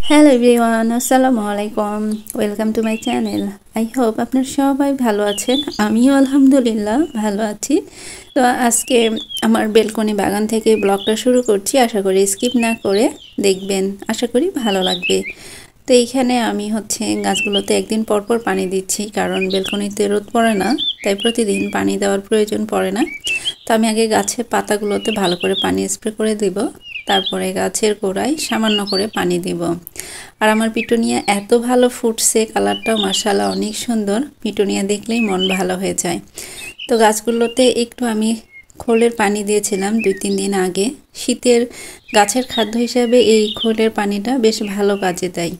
Hello everyone, আসসালামু আলাইকুম। Welcome to my channel. I hope আপনার সবাই ভালো আছেন। আমিও আলহামদুলিল্লাহ ভালো আছি। তো আজকে আমার বেলকনি বাগান থেকে ব্লগটা শুরু করছি। আশা করি স্কিপ না করে দেখবেন, আশা করি ভালো লাগবে। তো এইখানে আমি গাছগুলোতে একদিন পর পর পানি দিচ্ছি, কারণ বেলকনিতে রোদ পড়ে না, তাই প্রতিদিন পানি দেওয়ার প্রয়োজন পড়ে না। তো আমি আগে গাছের পাতাগুলোতে ভালো করে পানি স্প্রে করে দিব, তারপরে গাছের গোড়ায় সামান্য করে পানি দিব। আর আমার পিটুনিয়া এত ভালো ফুটছে, কালারটাও মাশাআল্লাহ অনেক সুন্দর। পিটুনিয়া দেখলেই মন ভালো হয়ে যায়। তো গাছগুলোতে একটু আমি খোলের পানি দিয়েছিলাম 2-3 দিন আগে। শীতের গাছের খাদ্য হিসাবে এই খোলের পানিটা বেশ ভালো কাজে দেয়।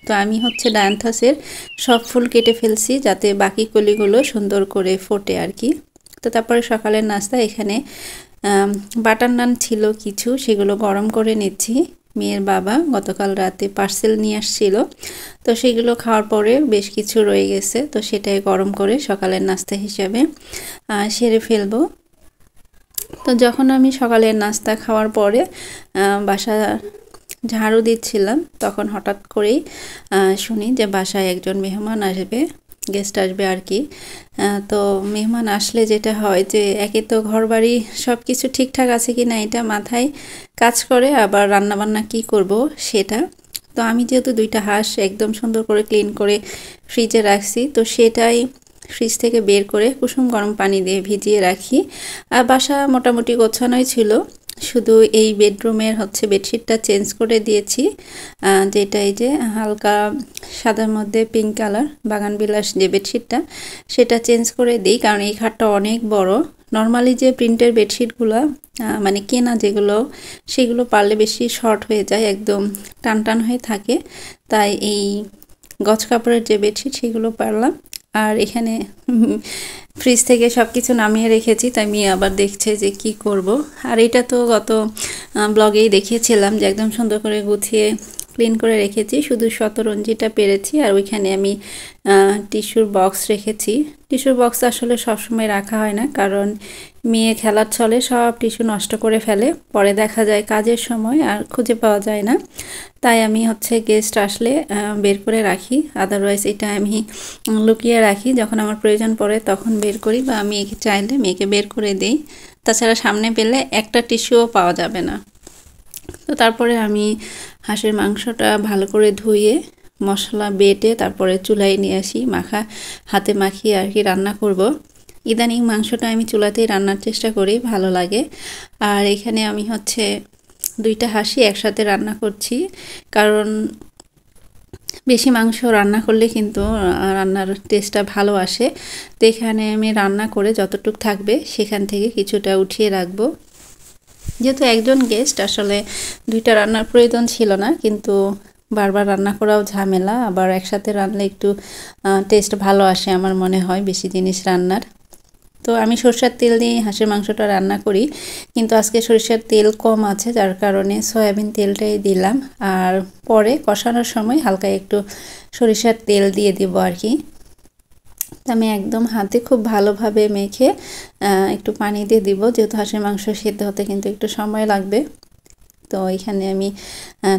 তো আমি ডায়ান্থাসের সব ফুল কেটে ফেলছি, যাতে বাকি কলিগুলো সুন্দর করে ফোটে আর কি। তো তারপরে সকালের নাস্তা এখানে বাটার নান ছিল কিছু, সেগুলো গরম করে নিচ্ছি। মেয়ের বাবা গতকাল রাতে পার্সেল নিয়ে আসছিল, তো সেগুলো খাওয়ার পরে বেশ কিছু রয়ে গেছে, তো সেটাই গরম করে সকালের নাস্তা হিসাবে সেরে ফেলবো। তো যখন আমি সকালের নাস্তা খাওয়ার পরে বাসা ঝাড়ু দিচ্ছিলাম, তখন হঠাৎ করেই শুনি যে বাসায় একজন মেহমান আসবে, গেস্ট আসবে আর কি। তো মেহমান আসলে যেটা হয় যে একে তো ঘরবাড়ি সব কিছু ঠিকঠাক আছে কি না এটা মাথায় কাজ করে, আবার রান্নাবান্না কি করব সেটা। তো আমি যেহেতু 2টা হাঁস একদম সুন্দর করে ক্লিন করে ফ্রিজে রাখছি, তো সেটাই ফ্রিজ থেকে বের করে কুসুম গরম পানি দিয়ে ভিজিয়ে রাখি। আর বাসা মোটামুটি গোছানোই ছিল, শুধু এই বেডরুমের বেডশিটটা চেঞ্জ করে দিয়েছি, যেটা এই যে হালকা সাদার মধ্যে পিঙ্ক কালার বাগান বিলাস যে বেডশিটটা, সেটা চেঞ্জ করে দিই, কারণ এই খাটটা অনেক বড়। নর্মালি যে প্রিন্টের বেডশিটগুলো মানে কেনা যেগুলো, সেগুলো পারলে বেশি শর্ট হয়ে যায়, একদম টান টান হয়ে থাকে। তাই এই গজ কাপড়ের যে বেডশিট সেগুলো পারলাম। আর এখানে ফ্রিজ থেকে সব কিছু নামিয়ে রেখেছি, তাই মেয়ে আবার দেখছে যে কি করব। আর এটা তো গত ব্লগেই দেখিয়েছিলাম যে একদম সুন্দর করে গুছিয়ে ক্লিন করে রেখেছি, শুধু শতরঞ্জিটা পেরেছি। আর ওইখানে আমি টিস্যুর বক্স রেখেছি। টিস্যুর বক্স আসলে সবসময় রাখা হয় না, কারণ মেয়ে খেলার ছলে সব টিস্যু নষ্ট করে ফেলে, পরে দেখা যায় কাজের সময় আর খুঁজে পাওয়া যায় না। তাই আমি গেস্ট আসলে বের করে রাখি, আদারওয়াইজ এটা আমি লুকিয়ে রাখি, যখন আমার প্রয়োজন পড়ে তখন বের করি, বা আমি চাইলে মেয়েকে বের করে দিই। তাছাড়া সামনে পেলে একটা টিস্যুও পাওয়া যাবে না। তো তারপরে আমি হাঁসের মাংসটা ভালো করে ধুয়ে মশলা বেটে তারপরে চুলায় নিয়ে আসি, হাতে মাখিয়ে আর কি রান্না করব। ইদানিং মাংসটা আমি চুলাতেই রান্নার চেষ্টা করি, ভালো লাগে। আর এখানে আমি 2টা হাঁসই একসাথে রান্না করছি, কারণ বেশি মাংস রান্না করলে কিন্তু রান্নার টেস্টটা ভালো আসে। তো এখানে আমি রান্না করে যতটুক থাকবে সেখান থেকে কিছুটা উঠিয়ে রাখবো। যেহেতু একজন গেস্ট, আসলে 2টা রান্নার প্রয়োজন ছিল না, কিন্তু বারবার রান্না করাও ঝামেলা, আবার একসাথে রান্নালে একটু টেস্ট ভালো আসে আমার মনে হয় বেশি জিনিস রান্নার। তো আমি সরষের তেল দিয়ে হাঁসের মাংসটা রান্না করি, কিন্তু আজকে সরিষার তেল কম আছে, যার কারণে সয়াবিন তেলটাই দিলাম। আর পরে কষানোর সময় হালকা একটু সরিষার তেল দিয়ে দিব আর কি। আমি একদম হাতে খুব ভালোভাবে মেখে একটু পানি দিয়ে দিব, যেহেতু হাঁসের মাংস সেদ্ধ হতে কিন্তু একটু সময় লাগবে। তো এখানে আমি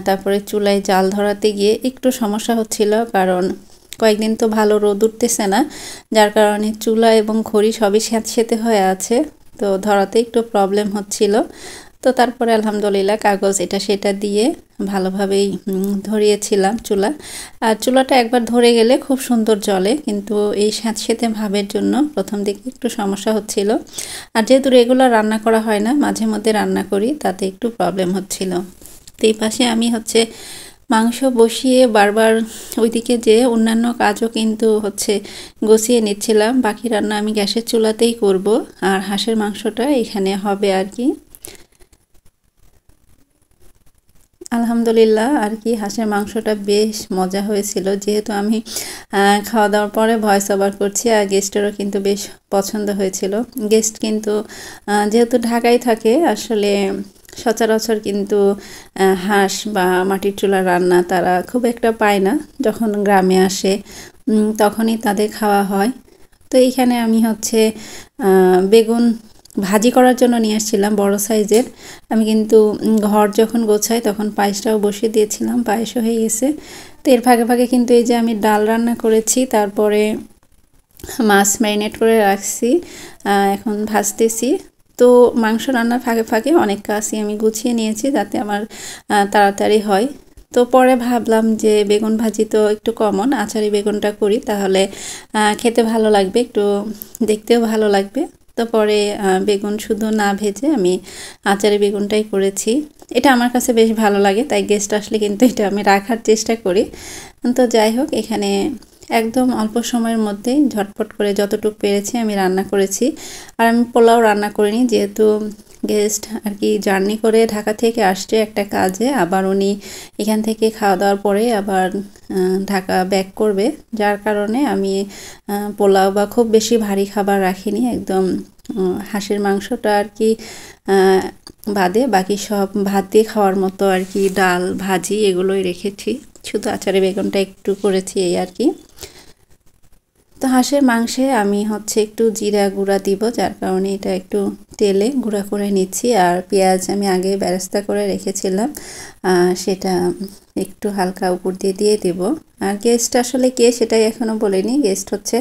তারপরে চুলায় জাল ধরাতে গিয়ে একটু সমস্যা হচ্ছিল, কারণ কয়েকদিন তো ভালো রোদ উঠতেছে না, যার কারণে চুলা এবং খড়ি সবই স্যাঁতসেঁতে হয়ে আছে, তো ধরাতে একটু প্রবলেম হচ্ছিল। তো তারপরে আলহামদুলিল্লাহ কাগজ এটা সেটা দিয়ে ভালোভাবেই ধরিয়েছিলাম চুলা। আর চুলাটা একবার ধরে গেলে খুব সুন্দর জ্বলে, কিন্তু এই স্যাঁতসেঁতে ভাবের জন্য প্রথম দিকে একটু সমস্যা হচ্ছিল। আর যেহেতু রেগুলার রান্না করা হয় না, মাঝে মধ্যে রান্না করি, তাতে একটু প্রবলেম হচ্ছিল। তো এই পাশে আমি মাংস বসিয়ে বারবার ওইদিকে যে অন্যান্য কাজও কিন্তু গুছিয়ে নিচ্ছিলাম। বাকি রান্না আমি গ্যাসের চুলাতেই করব, আর হাঁসের মাংসটা এখানে হবে আর কি। আলহামদুলিল্লাহ আর কি, হাঁসের মাংসটা বেশ মজা হয়েছিল। যেহেতু আমি খাওয়া দাওয়ার পরে ভয়েস ওভার করছি, আর গেস্টেরও কিন্তু বেশ পছন্দ হয়েছিল। গেস্ট কিন্তু যেহেতু ঢাকায় থাকে, আসলে সচরাচর কিন্তু হাঁস বা মাটির চুলার রান্না তারা খুব একটা পায় না। যখন গ্রামে আসে তখনই তাদের খাওয়া হয়। তো এইখানে আমি বেগুন ভাজি করার জন্য নিয়ে আসছিলাম বড় সাইজের। আমি কিন্তু ঘর যখন গোছাই তখন পায়েসটাও বসিয়ে দিয়েছিলাম, পায়েসও হয়ে গেছে। তো এর ফাঁকে ফাঁকে কিন্তু এই যে আমি ডাল রান্না করেছি, তারপরে মাছ ম্যারিনেট করে রাখছি, এখন ভাজতেছি। তো মাংস রান্নার ফাঁকে ফাঁকে অনেক কাজই আমি গুছিয়ে নিয়েছি যাতে আমার তাড়াতাড়ি হয়। তো পরে ভাবলাম যে বেগুন ভাজি তো একটু কমন, আচারি বেগুনটা করি তাহলে খেতে ভালো লাগবে, একটু দেখতেও ভালো লাগবে। তো পরে বেগুন শুধু না ভেজে আমি আচারি বেগুনটাই করেছি। এটা আমার কাছে বেশ ভালো লাগে, তাই গেস্ট আসলে কিন্তু এটা আমি রাখার চেষ্টা করি। তো যাই হোক, এখানে একদম অল্প সময়ের মধ্যেই ঝটপট করে যতটুকু পেরেছি আমি রান্না করেছি। আর আমি পোলাও রান্না করিনি, যেহেতু গেস্ট আর কি জার্নি করে ঢাকা থেকে আসছে একটা কাজে, আবার উনি এখান থেকে খাওয়া দাওয়ার পরে আবার ঢাকা ব্যাক করবে, যার কারণে আমি পোলাও বা খুব বেশি ভারী খাবার রাখিনি। একদম হাঁসের মাংসটা আর কি বাদে বাকি সব ভাত দিয়ে খাওয়ার মতো আর কি, ডাল ভাজি এগুলোই রেখেছি, শুধু আচারে বেগুনটা একটু করেছি এই আর কি। তো হাঁসের মাংসে আমি হচ্ছে একটু জিরা গুঁড়া দিব, যার কারণে এটা একটু তেলে গুঁড়া করে নিচ্ছি। আর পেঁয়াজ আমি আগে বেরেস্তা করে রেখেছিলাম, সেটা একটু হালকা উপর দিয়ে দিয়ে দেব। আর গেস্ট আসলে কে সেটাই এখনও বলিনি। গেস্ট হচ্ছে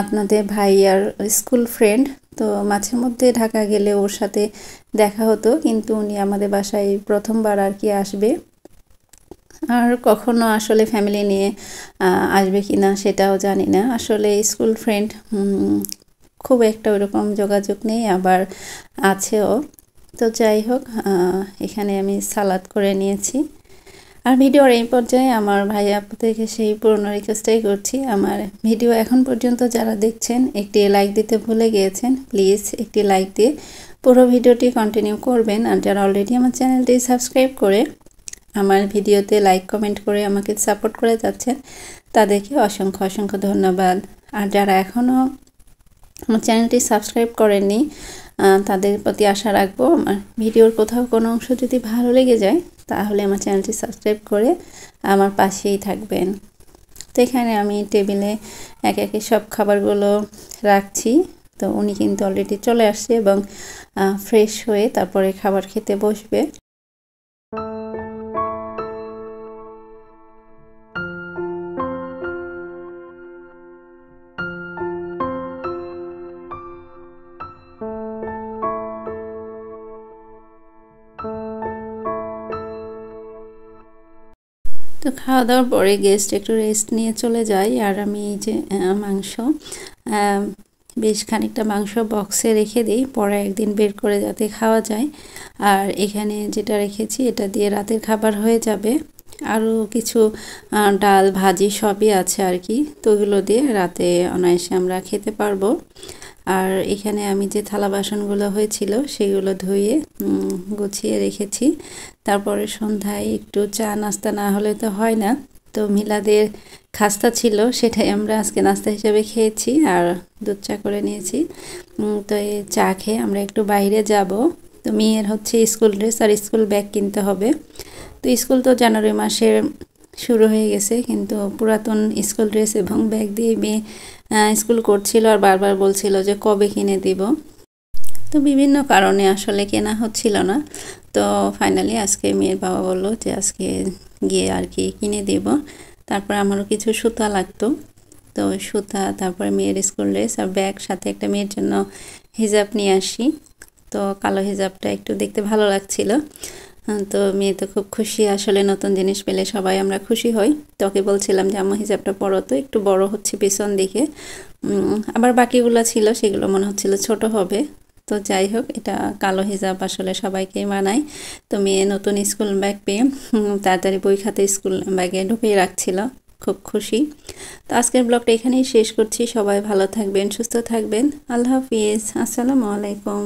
আপনাদের ভাইয়ার স্কুল ফ্রেন্ড। তো মাঝে মধ্যে ঢাকা গেলে ওর সাথে দেখা হতো, কিন্তু উনি আমাদের বাসায় প্রথমবার আর কি আসবে। আর কখনো আসলে ফ্যামিলি নিয়ে আসবে কি না সেটাও জানি না। আসলে স্কুল ফ্রেন্ড খুব একটা ওরকম যোগাযোগ নেই, আবার আছেও। তো যাই হোক, এখানে আমি সালাদ করে নিয়েছি। আর ভিডিওর এই পর্যায়ে আমার ভাই আপু থেকে সেই পুরনো রিকোয়েস্টটাই করছি, আমার ভিডিও এখন পর্যন্ত যারা দেখছেন একটি লাইক দিতে ভুলে গিয়েছেন, প্লিজ একটি লাইক দিয়ে পুরো ভিডিওটি কন্টিনিউ করবেন। আর যারা অলরেডি আমার চ্যানেলটি সাবস্ক্রাইব করে আমার ভিডিওতে লাইক কমেন্ট করে আমাকে সাপোর্ট করে যাচ্ছেন, তাদেরকে অসংখ্য অসংখ্য ধন্যবাদ। আর যারা এখনও আমার চ্যানেলটি সাবস্ক্রাইব করেননি, তাদের প্রতি আশা রাখবো আমার ভিডিওর কোথাও কোনো অংশ যদি ভালো লেগে যায় তাহলে আমার চ্যানেলটি সাবস্ক্রাইব করে আমার পাশেই থাকবেন। তো এখানে আমি টেবিলে একে একে সব খাবারগুলো রাখছি। তো উনি কিন্তু অলরেডি চলে আসছে এবং ফ্রেশ হয়ে তারপরে খাবার খেতে বসবে। তো খাওয়া দাওয়ার পরে গেস্ট একটু রেস্ট নিয়ে চলে যায়, আর আমি এই যে মাংস বেশ খানিকটা মাংস বক্সে রেখে দিই, পরে একদিন বের করে যাতে খাওয়া যায়। আর এখানে যেটা রেখেছি এটা দিয়ে রাতের খাবার হয়ে যাবে। আরও কিছু ডাল ভাজি সবই আছে আর কি, তো ওগুলো দিয়ে রাতে অনায়াসে আমরা খেতে পারবো। আর এখানে আমি যে থালা বাসনগুলো হয়েছিল সেগুলো ধুয়ে গুছিয়ে রেখেছি। তারপরে সন্ধ্যায় একটু চা নাস্তা না হলে তো হয় না, তো মিলাদের খাস্তা ছিল, সেটাই আমরা আজকে নাস্তা হিসেবে খেয়েছি আর দুধ চা করে নিয়েছি। তো এই চা খেয়ে আমরা একটু বাইরে যাব। তো মেয়ের হচ্ছে স্কুল ড্রেস আর স্কুল ব্যাগ কিনতে হবে। তো স্কুল তো জানুয়ারি মাসে শুরু হয়ে গেছে, কিন্তু পুরাতন স্কুল ড্রেস এবং ব্যাগ দিয়ে মেয়ে স্কুল করছিল আর বারবার বলছিল যে কবে কিনে দিব। তো বিভিন্ন কারণে আসলে কেনা হচ্ছিল না। তো ফাইনালি আজকে মেয়ের বাবা বললো যে আজকে গিয়ে আর কি কিনে দেব। তারপর আমারও কিছু সুতা লাগতো, তো সুতা, তারপরে মেয়ের স্কুল ড্রেস আর ব্যাগ, সাথে একটা মেয়ের জন্য হিজাব নিয়ে আসি। তো কালো হিজাবটা একটু দেখতে ভালো লাগছিল। তো মেয়ে তো খুব খুশি, আসলে নতুন জিনিস পেলে সবাই আমরা খুশি হই। তোকে বলছিলাম যে আম্মু হিজাবটা পরো, তো একটু বড় হচ্ছে পিছন দিকে, আবার বাকিগুলো ছিল সেগুলো মনে হচ্ছিল ছোট হবে। তো যাই হোক, এটা কালো হিজাব আসলে সবাইকে মানায়। তো মেয়ে নতুন স্কুল ব্যাগ পেয়ে তাড়াতাড়ি বই খাতে স্কুল ব্যাগে ঢুকিয়ে রাখছিল, খুব খুশি। তো আজকের ব্লগটা এখানেই শেষ করছি। সবাই ভালো থাকবেন, সুস্থ থাকবেন। আল্লাহ হাফিজ, আসসালামু আলাইকুম।